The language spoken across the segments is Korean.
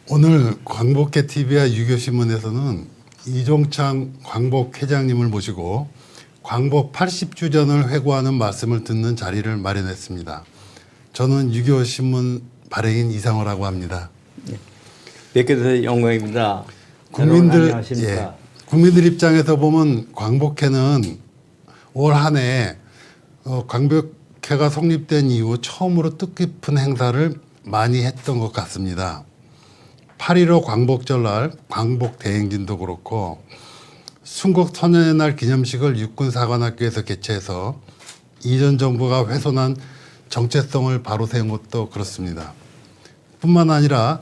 오늘 광복회 TV와 유교신문에서는 이종창 광복 회장님을 모시고 광복 80주년을 회고하는 말씀을 듣는 자리를 마련했습니다. 저는 유교신문 발행인 이상호라고 합니다. 뵙게 돼서 영광입니다. 국민들, 안녕하십니까? 국민들 입장에서 보면 광복회는 올 한 해 광복회가 성립된 이후 처음으로 뜻깊은 행사를 많이 했던 것 같습니다. 8.15 광복절날 광복 대행진도 그렇고 순국 선언의 날 기념식을 육군사관학교에서 개최해서 이전 정부가 훼손한 정체성을 바로 세운 것도 그렇습니다. 뿐만 아니라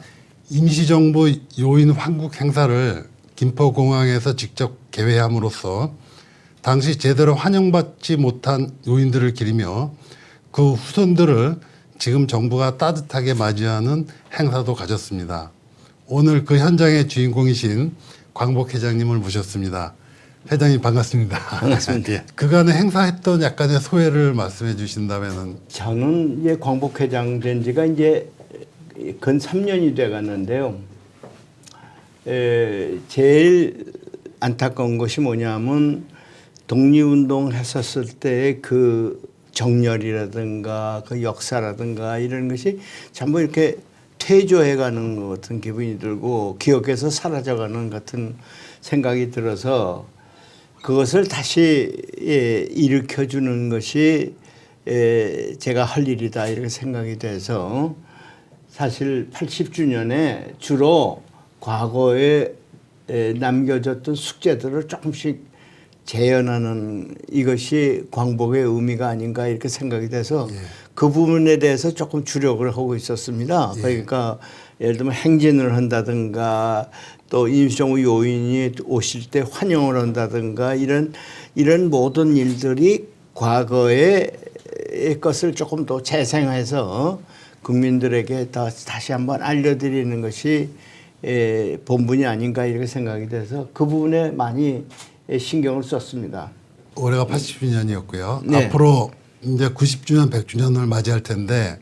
임시정부 요인 환국 행사를 김포공항에서 직접 개회함으로써 당시 제대로 환영받지 못한 요인들을 기리며 그 후손들을 지금 정부가 따뜻하게 맞이하는 행사도 가졌습니다. 오늘 그 현장의 주인공이신 광복 회장님을 모셨습니다. 회장님 반갑습니다. 반갑습니다. 예. 그간에 행사했던 약간의 소회를 말씀해 주신다면은. 저는 이제 광복회장 된 지가 이제 근 3년이 돼 갔는데요. 제일 안타까운 것이 뭐냐면 독립운동을 했었을 때의 그 정열이라든가 그 역사라든가 이런 것이 전부 이렇게 퇴조해가는 것 같은 기분이 들고 기억에서 사라져가는 같은 생각이 들어서 그것을 다시 일으켜주는 것이 제가 할 일이다 이렇게 생각이 돼서 사실 80주년에 주로 과거에 남겨졌던 숙제들을 조금씩 재현하는 이것이 광복의 의미가 아닌가 이렇게 생각이 돼서 그 부분에 대해서 조금 주력을 하고 있었습니다. 그러니까 예를 들면 행진을 한다든가 또 임시정부 요인이 오실 때 환영을 한다든가 이런 모든 일들이 과거의 것을 조금 더 재생해서 국민들에게 다시 한번 알려드리는 것이 본분이 아닌가 이렇게 생각이 돼서 그 부분에 많이 신경을 썼습니다. 올해가 80주년이었고요. 네. 앞으로 이제 90주년, 100주년을 맞이할 텐데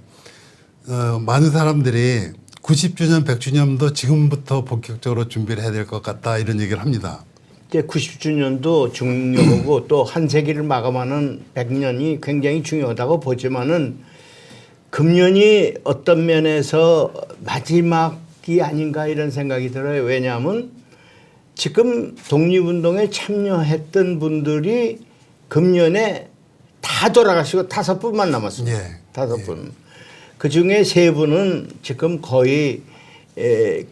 많은 사람들이 90주년, 100주년도 지금부터 본격적으로 준비를 해야 될 것 같다 이런 얘기를 합니다. 이제 90주년도 중요하고 또 한 세기를 마감하는 100년이 굉장히 중요하다고 보지만은 금년이 어떤 면에서 마지막이 아닌가 이런 생각이 들어요. 왜냐하면 지금 독립운동에 참여했던 분들이 금년에 다 돌아가시고 5분만 남았습니다. 예. 5분. 그 중에 3분은 지금 거의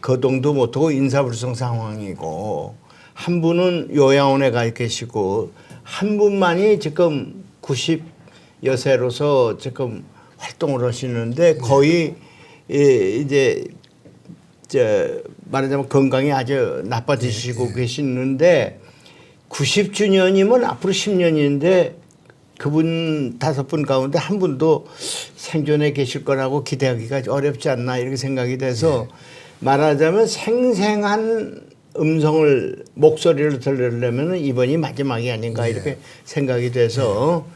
거동도 못하고 인사불성 상황이고 한 분은 요양원에 가 계시고 한 분만이 지금 90여세로서 지금 활동을 하시는데 거의 이제 말하자면 건강이 아주 나빠지시고 계시는데 90주년이면 앞으로 10년인데 그분 5분 가운데 한 분도 생존해 계실 거라고 기대하기가 어렵지 않나 이렇게 생각이 돼서 말하자면 생생한 목소리를 들으려면 이번이 마지막이 아닌가 이렇게 생각이 돼서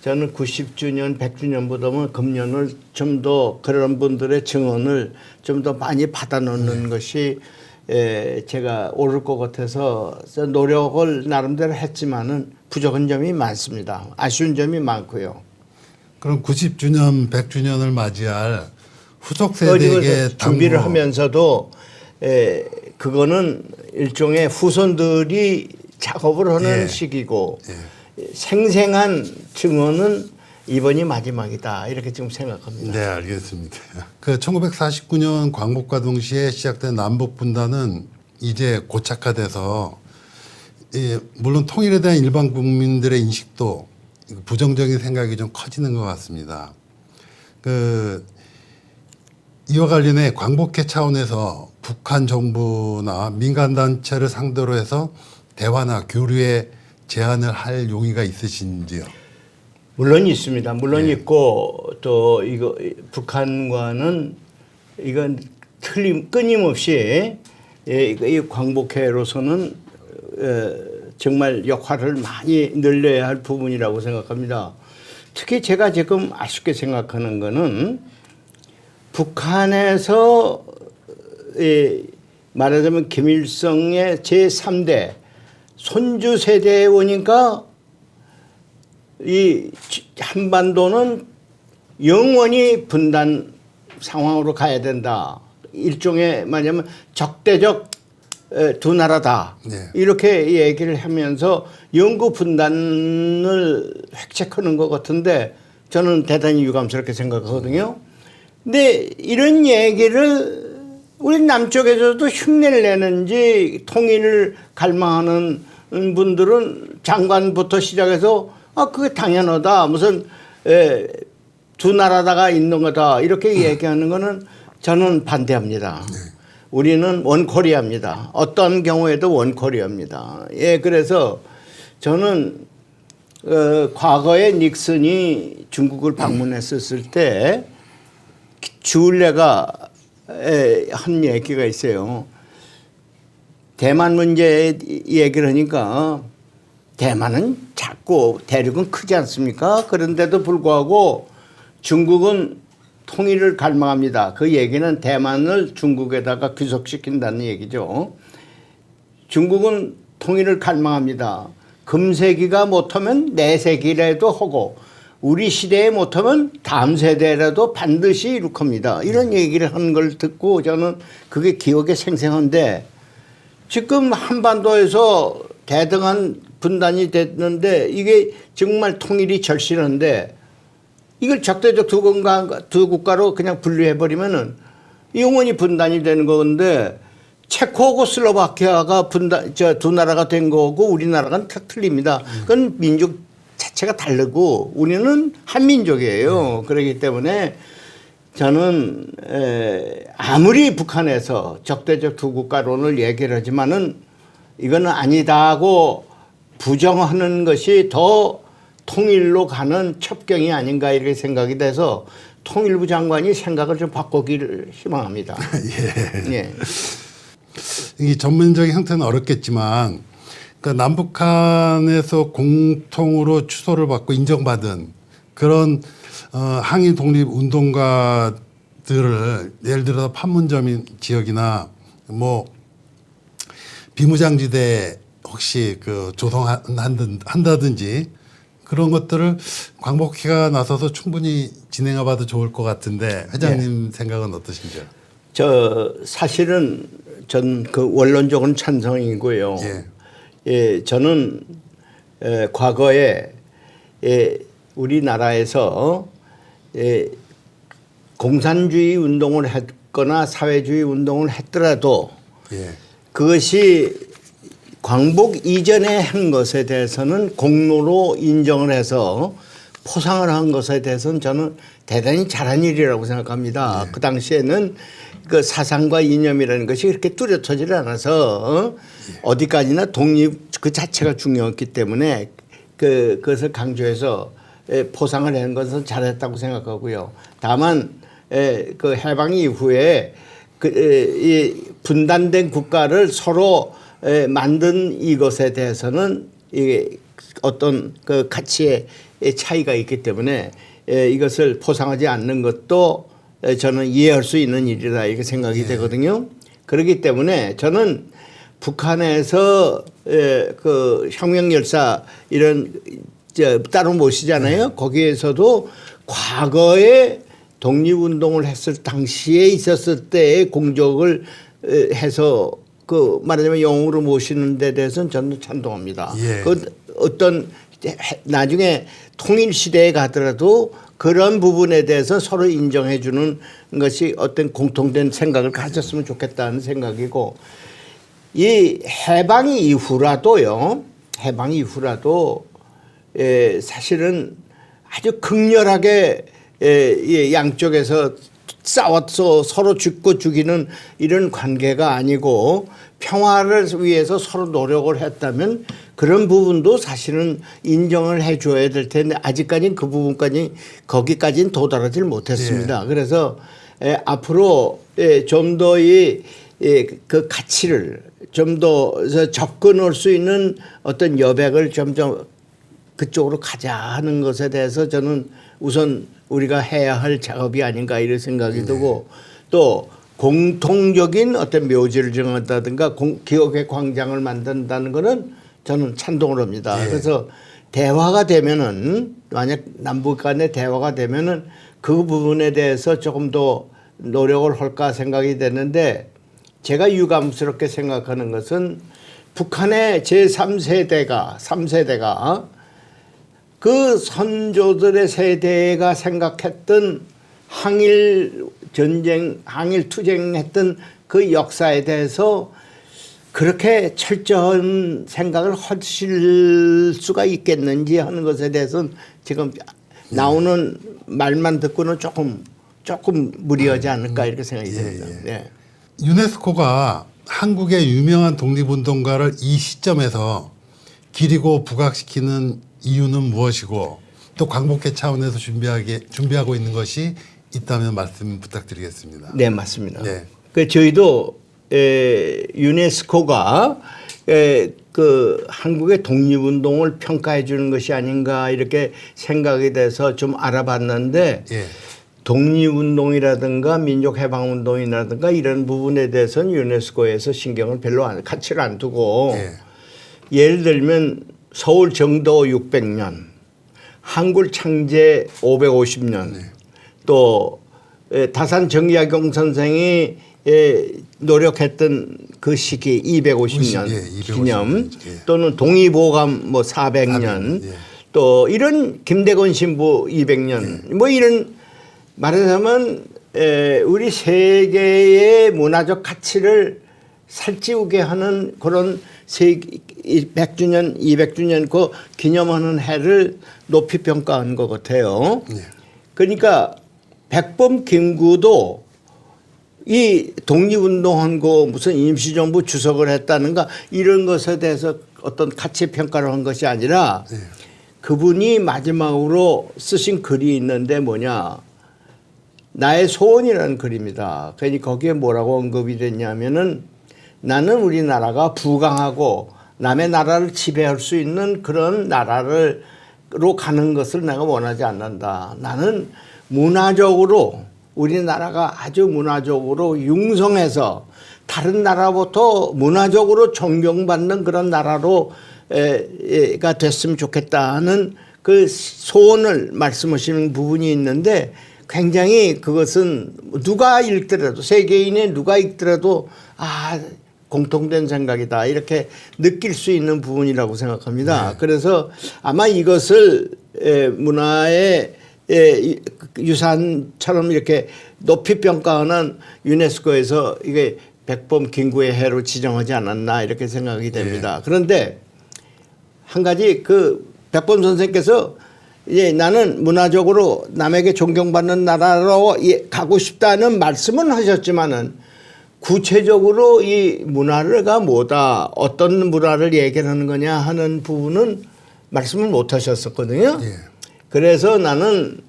저는 90주년, 100주년보다는 금년을 좀 더 그런 분들의 증언을 좀 더 많이 받아놓는 것이 제가 옳을 것 같아서 노력을 나름대로 했지만은 부족한 점이 많습니다. 아쉬운 점이 많고요. 그럼 90주년, 100주년을 맞이할 후속 세대에게 준비를 하면서도 그거는 일종의 후손들이 작업을 하는 시기고 생생한 증언은 이번이 마지막이다 이렇게 지금 생각합니다. 네, 알겠습니다. 그 1949년 광복과 동시에 시작된 남북 분단은 이제 고착화돼서 물론 통일에 대한 일반 국민들의 인식도 부정적인 생각이 좀 커지는 것 같습니다. 이와 관련해 광복회 차원에서 북한 정부나 민간 단체를 상대로 해서 대화나 교류에 제안을 할 용의가 있으신지요? 물론 있습니다. 물론 있고 또 이거 북한과는 이건 끊임없이 이 광복회로서는 정말 역할을 많이 늘려야 할 부분이라고 생각합니다. 특히 제가 지금 아쉽게 생각하는 거는 북한에서 말하자면 김일성의 제3대 손주 세대에 오니까 이 한반도는 영원히 분단 상황으로 가야 된다. 일종의 말하자면 적대적 두 나라다. 네. 이렇게 얘기를 하면서 영구 분단을 획책하는 것 같은데 저는 대단히 유감스럽게 생각하거든요. 근데 이런 얘기를 우리 남쪽에서도 흉내를 내는지 통일을 갈망하는 분들은 장관부터 시작해서 그게 당연하다. 무슨 두 나라다가 있는 거다. 이렇게 얘기하는 거는 저는 반대합니다. 우리는 원코리아입니다. 어떤 경우에도 원코리아입니다. 예, 그래서 저는 과거에 닉슨이 중국을 방문했었을 때 주울레가 한 얘기가 있어요. 대만 문제 얘기를 하니까 대만은 작고 대륙은 크지 않습니까? 그런데도 불구하고 중국은 통일을 갈망합니다. 그 얘기는 대만을 중국에다가 귀속시킨다는 얘기죠. 중국은 통일을 갈망합니다. 금세기가 못하면 내세기라도 하고 우리 시대에 못하면 다음 세대라도 반드시 이룩합니다. 이런 얘기를 하는 걸 듣고 저는 그게 기억에 생생한데 지금 한반도에서 대등한 분단이 됐는데 이게 정말 통일이 절실한데 이걸 적대적 두 국가로 그냥 분류해버리면은 영원히 분단이 되는 건데 체코하고 슬로바키아가 두 나라가 된 거고 우리나라가 틀립니다. 그건 민족 자체가 다르고 우리는 한민족이에요. 그렇기 때문에 저는 아무리 북한에서 적대적 두 국가론을 얘기를 하지만은 이거는 아니다고 부정하는 것이 더 통일로 가는 첩경이 아닌가 이렇게 생각이 돼서 통일부 장관이 생각을 좀 바꾸기를 희망합니다. 예. 예. 이 전문적인 형태는 어렵겠지만 그러니까 남북한에서 공통으로 추소를 받고 인정받은 그런 항일 독립 운동가들을 예를 들어서 판문점 지역이나 뭐 비무장지대 혹시 그 조성한다든지 그런 것들을 광복회가 나서서 충분히 진행해봐도 좋을 것 같은데 회장님 생각은 어떠신지요? 저 사실은 전 그 원론적으로는 찬성이고요. 예, 저는 과거에 우리나라에서 공산주의 운동을 했거나 사회주의 운동을 했더라도 그것이 광복 이전에 한 것에 대해서는 공로로 인정을 해서 포상을 한 것에 대해서는 저는 대단히 잘한 일이라고 생각합니다. 그 당시에는 그 사상과 이념이라는 것이 그렇게 뚜렷하지 않아서 어디까지나 독립 그 자체가 중요했기 때문에 그것을 강조해서 포상을 한 것은 잘했다고 생각하고요. 다만 그 해방 이후에 이 분단된 국가를 서로 만든 이것에 대해서는 이게 어떤 그 가치의 차이가 있기 때문에 이것을 포상하지 않는 것도 저는 이해할 수 있는 일이다 이렇게 생각이 되거든요. 그렇기 때문에 저는 북한에서 그 혁명 열사 이런 따로 모시잖아요. 거기에서도 과거에 독립운동을 했을 당시에 있었을 때의 공적을 해서 그 말하자면 영웅으로 모시는 데 대해서는 저는 찬동합니다. 그 어떤 나중에 통일 시대에 가더라도 그런 부분에 대해서 서로 인정해 주는 것이 어떤 공통된 생각을 가졌으면 좋겠다는 생각이고 이 해방 이후라도 사실은 아주 극렬하게 양쪽에서 싸워서 서로 죽고 죽이는 이런 관계가 아니고 평화를 위해서 서로 노력을 했다면 그런 부분도 사실은 인정을 해줘야 될 텐데 아직까지는 그 부분까지 거기까지는 도달하지 못했습니다. 그래서 앞으로 좀 더 그 가치를 좀 더 접근할 수 있는 어떤 여백을 점점 그쪽으로 가자 하는 것에 대해서 저는 우선 우리가 해야 할 작업이 아닌가 이런 생각이 들고 또 공통적인 어떤 묘지를 정한다든가 기억의 광장을 만든다는 거는 저는 찬동을 합니다. 예. 그래서 대화가 되면은 만약 남북 간의 대화가 되면은 그 부분에 대해서 조금 더 노력을 할까 생각이 되는데 제가 유감스럽게 생각하는 것은 북한의 제3세대가 그 선조들의 세대가 생각했던 항일 전쟁, 항일 투쟁했던 그 역사에 대해서 그렇게 철저한 생각을 하실 수가 있겠는지 하는 것에 대해서는 지금 나오는 말만 듣고는 조금 무리하지 않을까 이렇게 생각이 듭니다. 네. 유네스코가 한국의 유명한 독립운동가를 이 시점에서 기리고 부각시키는 이유는 무엇이고 또 광복회 차원에서 준비하고 있는 것이 있다면 말씀 부탁드리겠습니다. 네, 맞습니다. 네. 그 저희도 유네스코가 그 한국의 독립운동을 평가해 주는 것이 아닌가 이렇게 생각이 돼서 좀 알아봤는데 예. 독립운동이라든가 민족해방운동이라든가 이런 부분에 대해서는 유네스코에서 신경을 별로 가치를 안 두고 예. 예를 들면 서울 정도 600년, 한글 창제 550년, 또 다산 정약용 선생이 노력했던 그 시기 250년 예, 250년. 기념, 예. 또는 동의보감 뭐 400년, 예. 또 이런 김대건 신부 200년, 뭐 이런 말하자면 우리 세계의 문화적 가치를 살찌우게 하는 그런 100주년, 200주년 그 기념하는 해를 높이 평가한 것 같아요. 그러니까 백범 김구도 이 독립운동한 거 무슨 임시정부 주석을 했다는가 이런 것에 대해서 어떤 가치 평가를 한 것이 아니라 그분이 마지막으로 쓰신 글이 있는데 뭐냐. 나의 소원이라는 글입니다. 그러니까 거기에 뭐라고 언급이 됐냐면은 나는 우리나라가 부강하고 남의 나라를 지배할 수 있는 그런 나라로 가는 것을 내가 원하지 않는다. 나는 문화적으로 우리나라가 아주 문화적으로 융성해서 다른 나라부터 문화적으로 존경받는 그런 나라로가 됐으면 좋겠다는 그 소원을 말씀하시는 부분이 있는데 굉장히 그것은 누가 읽더라도 세계인의 누가 읽더라도 공통된 생각이다 이렇게 느낄 수 있는 부분이라고 생각합니다. 네. 그래서 아마 이것을 문화의 유산처럼 이렇게 높이 평가하는 유네스코에서 이게 백범 김구의 해로 지정하지 않았나 이렇게 생각이 됩니다. 네. 그런데 한 가지 그 백범 선생께서 나는 문화적으로 남에게 존경받는 나라로 가고 싶다는 말씀은 하셨지만은 구체적으로 이 문화가 뭐다, 어떤 문화를 얘기하는 거냐 하는 부분은 말씀을 못 하셨었거든요. 예. 그래서 나는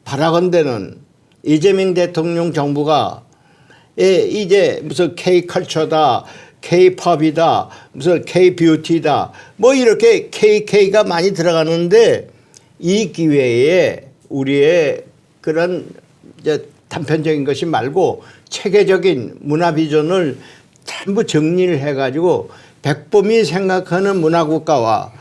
바라건대는 이재명 대통령 정부가 이제 무슨 K컬처다, K팝이다, 무슨 K뷰티다, 뭐 이렇게 KK가 많이 들어가는데 이 기회에 우리의 그런 이제 단편적인 것이 말고 체계적인 문화 비전을 전부 정리를 해가지고 백범이 생각하는 문화국가와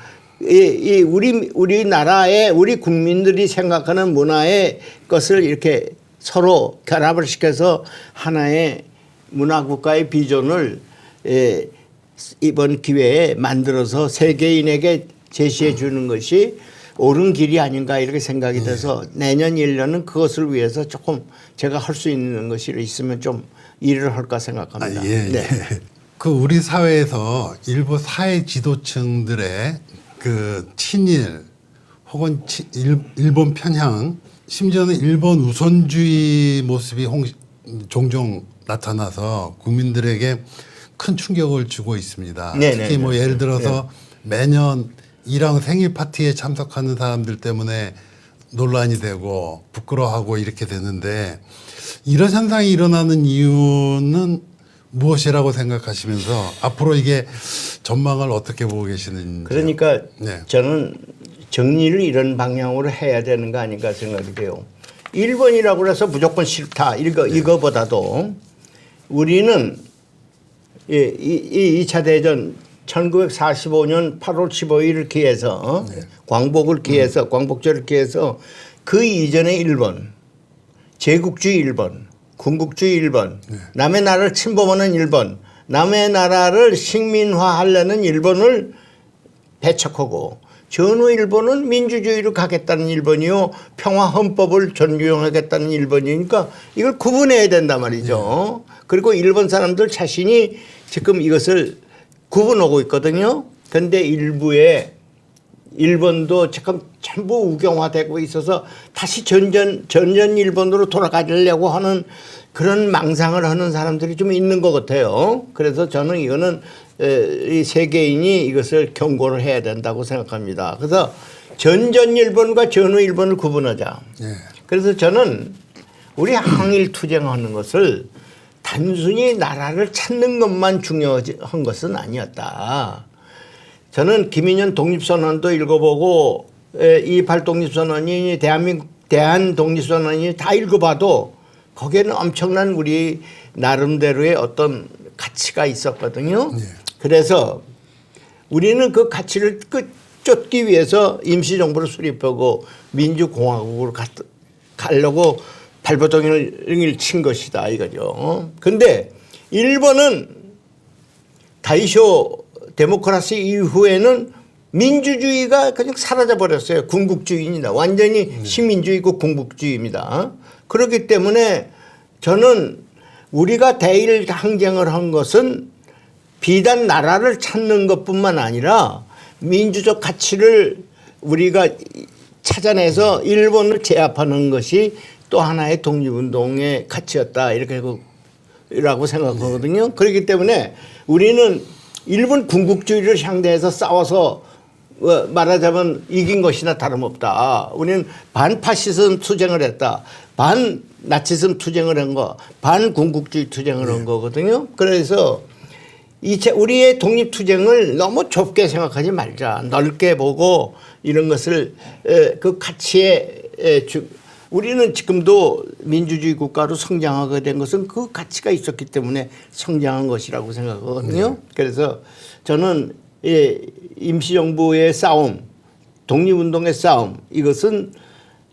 우리나라의 우리 국민들이 생각하는 문화의 것을 이렇게 서로 결합을 시켜서 하나의 문화국가의 비전을 이번 기회에 만들어서 세계인에게 제시해 주는 것이 옳은 길이 아닌가 이렇게 생각이 돼서 내년 1년은 그것을 위해서 조금 제가 할 수 있는 것이 있으면 좀 일을 할까 생각합니다. 네. 그 우리 사회에서 일부 사회 지도층들의 그 친일 혹은 일본 편향 심지어는 일본 우선주의 모습이 종종 나타나서 국민들에게 큰 충격을 주고 있습니다. 특히 뭐 예를 들어서 매년 이랑 생일 파티에 참석하는 사람들 때문에 논란이 되고 부끄러워하고 이렇게 되는데 이런 현상이 일어나는 이유는 무엇이라고 생각하시면서 앞으로 이게 전망을 어떻게 보고 계시는지. 그러니까 저는 정리를 이런 방향으로 해야 되는 거 아닌가 생각이 돼요. 1번이라고 해서 무조건 싫다 이거보다도 우리는 이 2차 대전 1945년 8월 15일을 기해서 광복을 기해서 광복절을 기해서 그 이전의 일본, 제국주의 일본, 군국주의 일본, 남의 나라를 침범하는 일본, 남의 나라를 식민화하려는 일본을 배척하고 전후 일본은 민주주의로 가겠다는 일본이요, 평화 헌법을 존중하겠다는 일본이니까 이걸 구분해야 된단 말이죠. 그리고 일본 사람들 자신이 지금 이것을 구분하고 있거든요. 그런데 일부에 일본도 지금 전부 우경화되고 있어서 다시 전전 일본으로 돌아가려고 하는 그런 망상을 하는 사람들이 좀 있는 것 같아요. 그래서 저는 이거는 이 세계인이 이것을 경고를 해야 된다고 생각합니다. 그래서 전전 일본과 전후 일본을 구분하자. 그래서 저는 우리 항일 투쟁하는 것을 단순히 나라를 찾는 것만 중요한 것은 아니었다. 저는 김인현 독립선언도 읽어보고 2.28 독립선언이 대한 독립선언이 다 읽어봐도 거기에는 엄청난 우리 나름대로의 어떤 가치가 있었거든요. 그래서 우리는 그 가치를 쫓기 위해서 임시정부를 수립하고 민주공화국으로 가려고 발버둥이를 친 것이다 이거죠. 근데 일본은 다이쇼 데모크라시 이후에는 민주주의가 그냥 사라져 버렸어요. 군국주의입니다. 완전히 식민주의고 군국주의입니다. 그렇기 때문에 저는 우리가 대일 항쟁을 한 것은 비단 나라를 찾는 것뿐만 아니라 민주적 가치를 우리가 찾아내서 일본을 제압하는 것이 또 하나의 독립운동의 가치였다 이렇게라고 생각하거든요. 그렇기 때문에 우리는 일본 군국주의를 상대해서 싸워서 말하자면 이긴 것이나 다름없다. 우리는 반파시즘 투쟁을 했다. 반나치즘 투쟁을 한 거, 반군국주의 투쟁을 한 거거든요. 그래서 우리의 독립투쟁을 너무 좁게 생각하지 말자. 넓게 보고 이런 것을 그 가치에 우리는 지금도 민주주의 국가로 성장하게 된 것은 그 가치가 있었기 때문에 성장한 것이라고 생각하거든요. 그래서 저는 임시정부의 싸움, 독립운동의 싸움, 이것은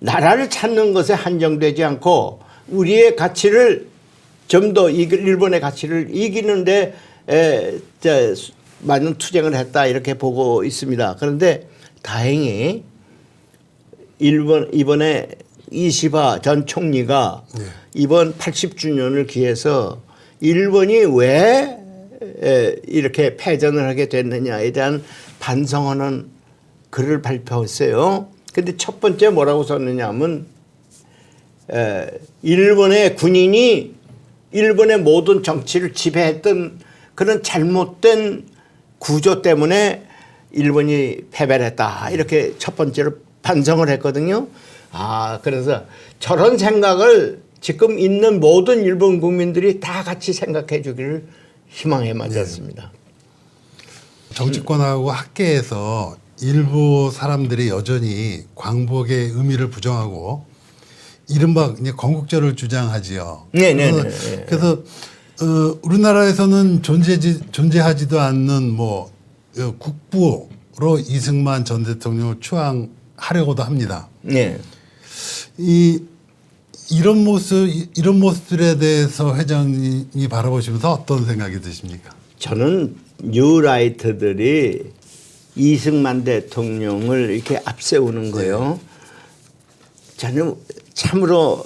나라를 찾는 것에 한정되지 않고 우리의 가치를 좀 더 일본의 가치를 이기는데 많은 투쟁을 했다 이렇게 보고 있습니다. 그런데 다행히 이번에 이시바 전 총리가 이번 80주년을 기해서 일본이 왜 이렇게 패전을 하게 됐느냐에 대한 반성하는 글을 발표했어요. 근데 첫 번째 뭐라고 썼느냐 하면 일본의 군인이 일본의 모든 정치를 지배했던 그런 잘못된 구조 때문에 일본이 패배를 했다. 이렇게 첫 번째로 반성을 했거든요. 그래서 저런 생각을 지금 있는 모든 일본 국민들이 다 같이 생각해 주기를 희망해 마쳤습니다. 정치권하고 학계에서 일부 사람들이 여전히 광복의 의미를 부정하고 이른바 이제 건국절을 주장하지요. 그래서 우리나라에서는 존재하지도 않는 뭐 국부로 이승만 전 대통령을 추앙하려고도 합니다. 이런 모습들에 대해서 회장님이 바라보시면서 어떤 생각이 드십니까? 저는 뉴라이트들이 이승만 대통령을 이렇게 앞세우는 거요. 저는 참으로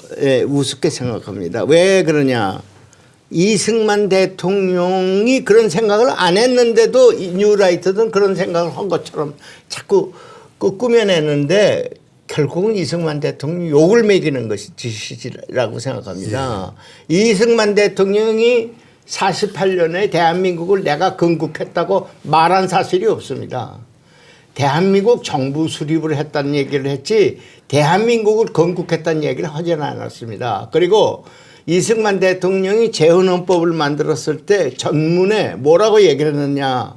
우습게 생각합니다. 왜 그러냐? 이승만 대통령이 그런 생각을 안 했는데도 뉴라이트들은 그런 생각을 한 것처럼 자꾸 꾸며내는데 결국은 이승만 대통령이 욕을 먹이는 것이 짓이라고 생각합니다. 이승만 대통령이 48년에 대한민국을 내가 건국했다고 말한 사실이 없습니다. 대한민국 정부 수립을 했다는 얘기를 했지 대한민국을 건국했다는 얘기를 하지는 않았습니다. 그리고 이승만 대통령이 재헌헌법을 만들었을 때 전문에 뭐라고 얘기를 했느냐.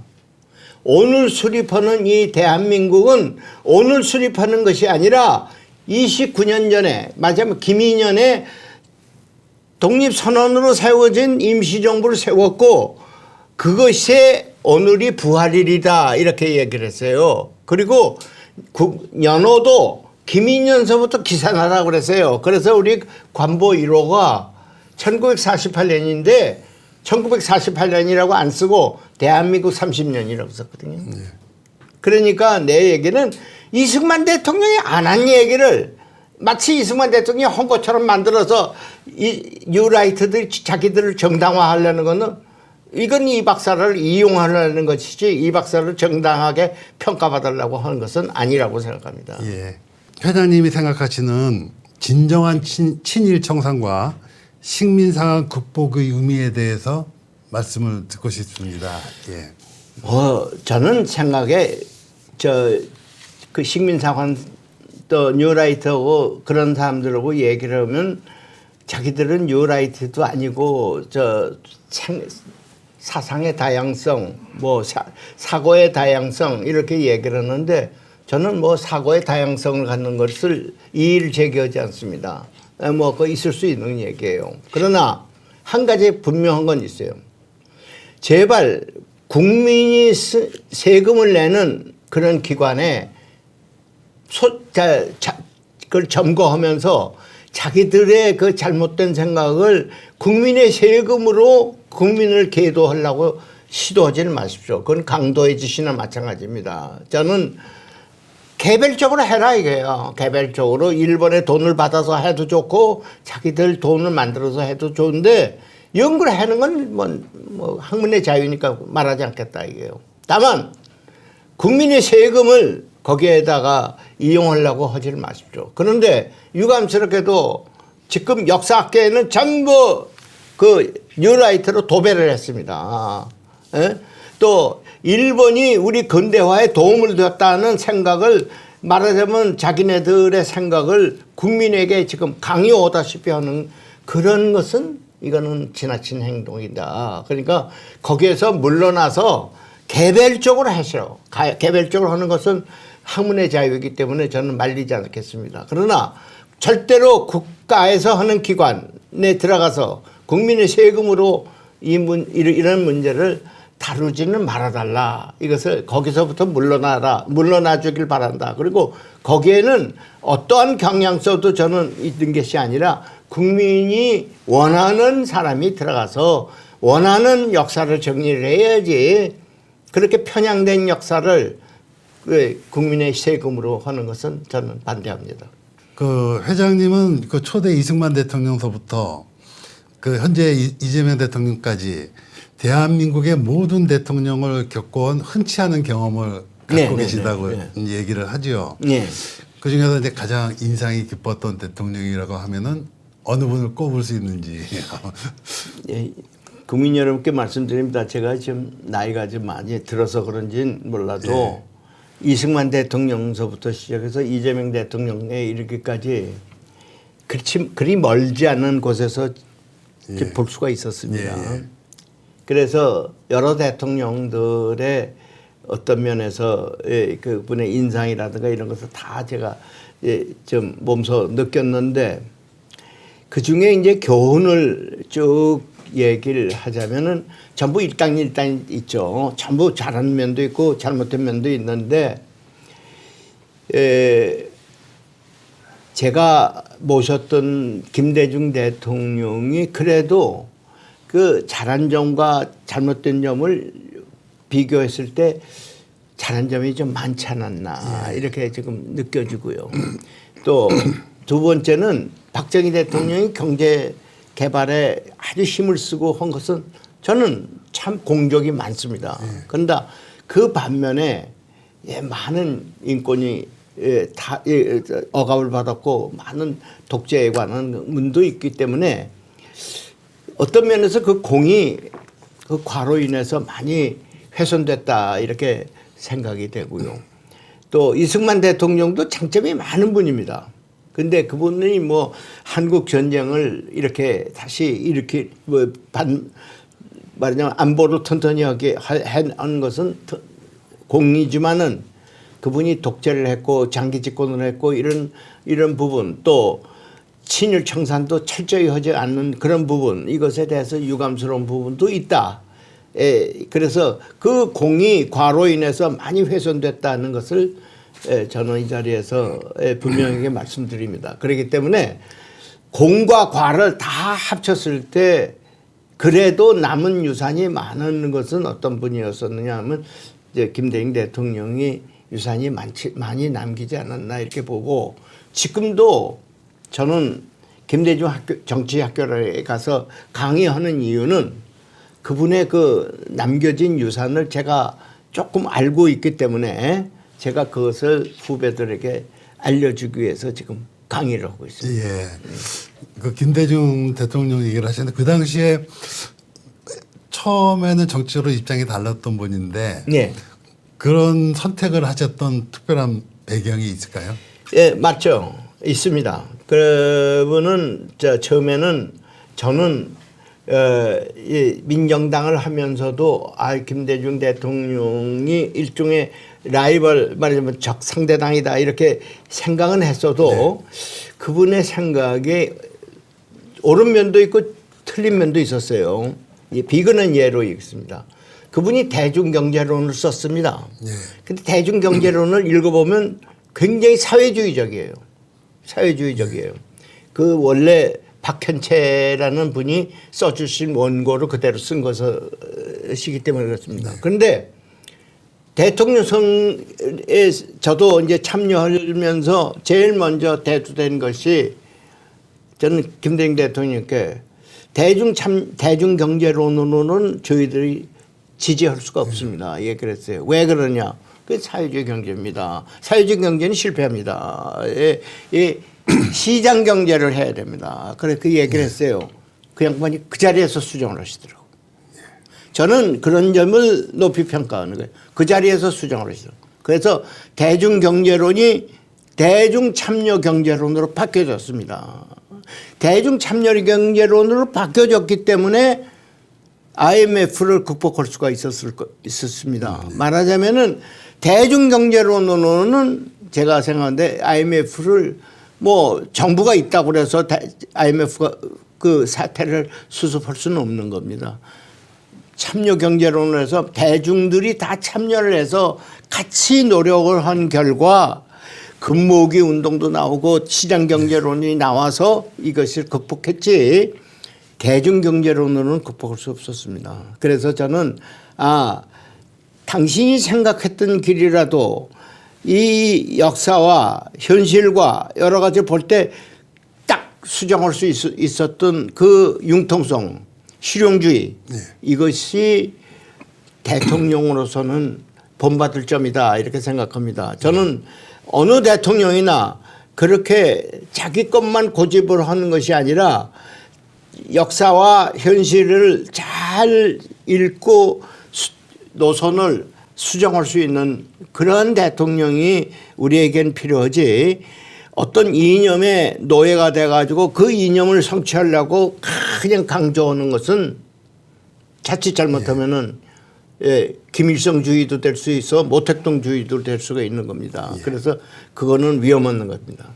오늘 수립하는 이 대한민국은 오늘 수립하는 것이 아니라 29년 전에, 맞아요. 김인현의 독립선언으로 세워진 임시정부를 세웠고 그것이 오늘이 부활일이다 이렇게 얘기를 했어요. 그리고 연호도 김인년서부터 기산하라고 그랬어요. 그래서 우리 관보 1호가 1948년인데 1948년이라고 안 쓰고 대한민국 30년이라고 썼거든요. 그러니까 내 얘기는 이승만 대통령이 안 한 얘기를 마치 이승만 대통령이 한 것처럼 만들어서 이 뉴라이트들이 자기들을 정당화하려는 거는 이건 이 박사를 이용하려는 것이지 이 박사를 정당하게 평가받으려고 하는 것은 아니라고 생각합니다. 예. 회장님이 생각하시는 진정한 친일 청산과 식민 상황 극복의 의미에 대해서 말씀을 듣고 싶습니다. 예. 저는 생각에 그 식민 상황 또 뉴라이트하고 그런 사람들하고 얘기를 하면 자기들은 뉴라이트도 아니고 사상의 다양성, 뭐 사고의 다양성 이렇게 얘기를 하는데 저는 뭐 사고의 다양성을 갖는 것을 이의를 제기하지 않습니다. 뭐 그 있을 수 있는 얘기예요. 그러나 한 가지 분명한 건 있어요. 제발 국민이 세금을 내는 그런 기관에 그걸 점거하면서 자기들의 그 잘못된 생각을 국민의 세금으로 국민을 계도하려고 시도하지는 마십시오. 그건 강도의 짓이나 마찬가지입니다. 저는 개별적으로 해라 이거예요. 개별적으로 일본에 돈을 받아서 해도 좋고 자기들 돈을 만들어서 해도 좋은데 연구를 하는 건 뭐 학문의 자유니까 말하지 않겠다 이게요. 다만 국민의 세금을 거기에다가 이용하려고 하지를 마십시오. 그런데 유감스럽게도 지금 역사학계에는 전부 그 뉴라이트로 도배를 했습니다. 예? 또 일본이 우리 근대화에 도움을 줬다는 생각을 말하자면 자기네들의 생각을 국민에게 지금 강요하다시피 하는 그런 것은 이거는 지나친 행동이다. 그러니까 거기에서 물러나서 개별적으로 하시오. 개별적으로 하는 것은 학문의 자유이기 때문에 저는 말리지 않겠습니다. 그러나 절대로 국가에서 하는 기관에 들어가서 국민의 세금으로 이런 문제를 다루지는 말아달라. 이것을 거기서부터 물러나 주길 바란다. 그리고 거기에는 어떠한 경향성도 저는 있는 것이 아니라 국민이 원하는 사람이 들어가서 원하는 역사를 정리를 해야지 그렇게 편향된 역사를 국민의 세금으로 하는 것은 저는 반대합니다. 그 회장님은 그 초대 이승만 대통령서부터 그 현재 이재명 대통령까지 대한민국의 모든 대통령을 겪어온 흔치 않은 경험을 갖고 계시다고 얘기를 하죠. 네. 그 중에서 이제 가장 인상이 깊었던 대통령이라고 하면은 어느 분을 꼽을 수 있는지. 예, 국민 여러분께 말씀드립니다. 제가 지금 나이가 좀 많이 들어서 그런지는 몰라도 이승만 대통령서부터 시작해서 이재명 대통령에 이르기까지 그리 멀지 않은 곳에서 볼 수가 있었습니다. 그래서 여러 대통령들의 어떤 면에서 그분의 인상이라든가 이런 것을 다 제가 좀 몸소 느꼈는데 그 중에 이제 교훈을 쭉 얘기를 하자면은 전부 일당일당 있죠. 전부 잘하는 면도 있고 잘못된 면도 있는데 제가 모셨던 김대중 대통령이 그래도 그 잘한 점과 잘못된 점을 비교했을 때 잘한 점이 좀 많지 않았나 이렇게 지금 느껴지고요. 또 두 번째는 박정희 대통령이 경제 개발에 아주 힘을 쓰고 한 것은 저는 참 공적이 많습니다. 그런데 그 반면에 많은 인권이 다 억압을 받았고 많은 독재에 관한 문도 있기 때문에 어떤 면에서 그 공이 그 과로 인해서 많이 훼손됐다 이렇게 생각이 되고요. 또 이승만 대통령도 장점이 많은 분입니다. 근데 그분이 뭐 한국 전쟁을 이렇게 다시 이렇게 뭐 말하자면 안보를 튼튼히 하게 한 것은 공이지만은 그분이 독재를 했고 장기 집권을 했고 이런 부분 또 친일 청산도 철저히 하지 않는 그런 부분, 이것에 대해서 유감스러운 부분도 있다. 그래서 그 공이 과로 인해서 많이 훼손됐다는 것을 저는 이 자리에서 분명하게 말씀드립니다. 그렇기 때문에 공과 과를 다 합쳤을 때 그래도 남은 유산이 많은 것은 어떤 분이었었느냐 하면 이제 김대중 대통령이 유산이 많이 남기지 않았나 이렇게 보고, 지금도 저는 김대중 정치학교에 가서 강의하는 이유는 그분의 그 남겨진 유산을 제가 조금 알고 있기 때문에 제가 그것을 후배들에게 알려주기 위해서 지금 강의를 하고 있습니다. 예. 그 김대중 대통령 얘기를 하시는데 그 당시에 처음에는 정치적으로 입장이 달랐던 분인데 네. 그런 선택을 하셨던 특별한 배경이 있을까요? 예, 맞죠. 있습니다. 그분은 처음에는 저는 이 민정당을 하면서도 김대중 대통령이 일종의 라이벌, 말하자면 적 상대당이다 이렇게 생각은 했어도 그분의 생각에 옳은 면도 있고 틀린 면도 있었어요. 비근한 예로 있습니다. 그분이 대중경제론을 썼습니다. 근데 대중경제론을 읽어보면 굉장히 사회주의적이에요. 사회주의적이에요. 그 원래 박현채라는 분이 써주신 원고를 그대로 쓴 것이기 때문에 그렇습니다. 그런데 대통령 선거에 저도 이제 참여하면서 제일 먼저 대두된 것이, 저는 김대중 대통령께 대중경제론으로는 저희들이 지지할 수가 없습니다. 예, 그랬어요. 왜 그러냐? 그 사회주의 경제입니다. 사회주의 경제는 실패합니다. 시장 경제를 해야 됩니다. 그래 그 얘기를 했어요. 그 양반이 그 자리에서 수정을 하시더라고요. 저는 그런 점을 높이 평가하는 거예요. 그 자리에서 수정을 하시더라고요. 그래서 대중경제론이 대중참여경제론으로 바뀌어졌습니다. 대중참여경제론으로 바뀌어졌기 때문에 IMF를 극복할 수가 있었습니다. 말하자면은 대중경제론으로는 제가 생각하는데 IMF를 뭐 정부가 있다고 그래서 IMF가 그 사태를 수습할 수는 없는 겁니다. 참여경제론을 해서 대중들이 다 참여를 해서 같이 노력을 한 결과 금모으기 운동도 나오고 시장경제론이 나와서 이것을 극복했지, 대중경제론으로는 극복할 수 없었습니다. 그래서 저는 당신이 생각했던 길이라도 이 역사와 현실과 여러 가지 볼 때 딱 수정할 수 있었던 그 융통성, 실용주의, 이것이 대통령으로서는 본받을 점이다 이렇게 생각합니다. 저는 어느 대통령이나 그렇게 자기 것만 고집을 하는 것이 아니라 역사와 현실을 잘 읽고 노선을 수정할 수 있는 그런 대통령이 우리에겐 필요하지, 어떤 이념의 노예가 돼가지고 그 이념을 성취하려고 그냥 강조하는 것은 자칫 잘못하면은 김일성주의도 될 수 있어 모택동주의도 될 수가 있는 겁니다. 그래서 그거는 위험 없는 겁니다.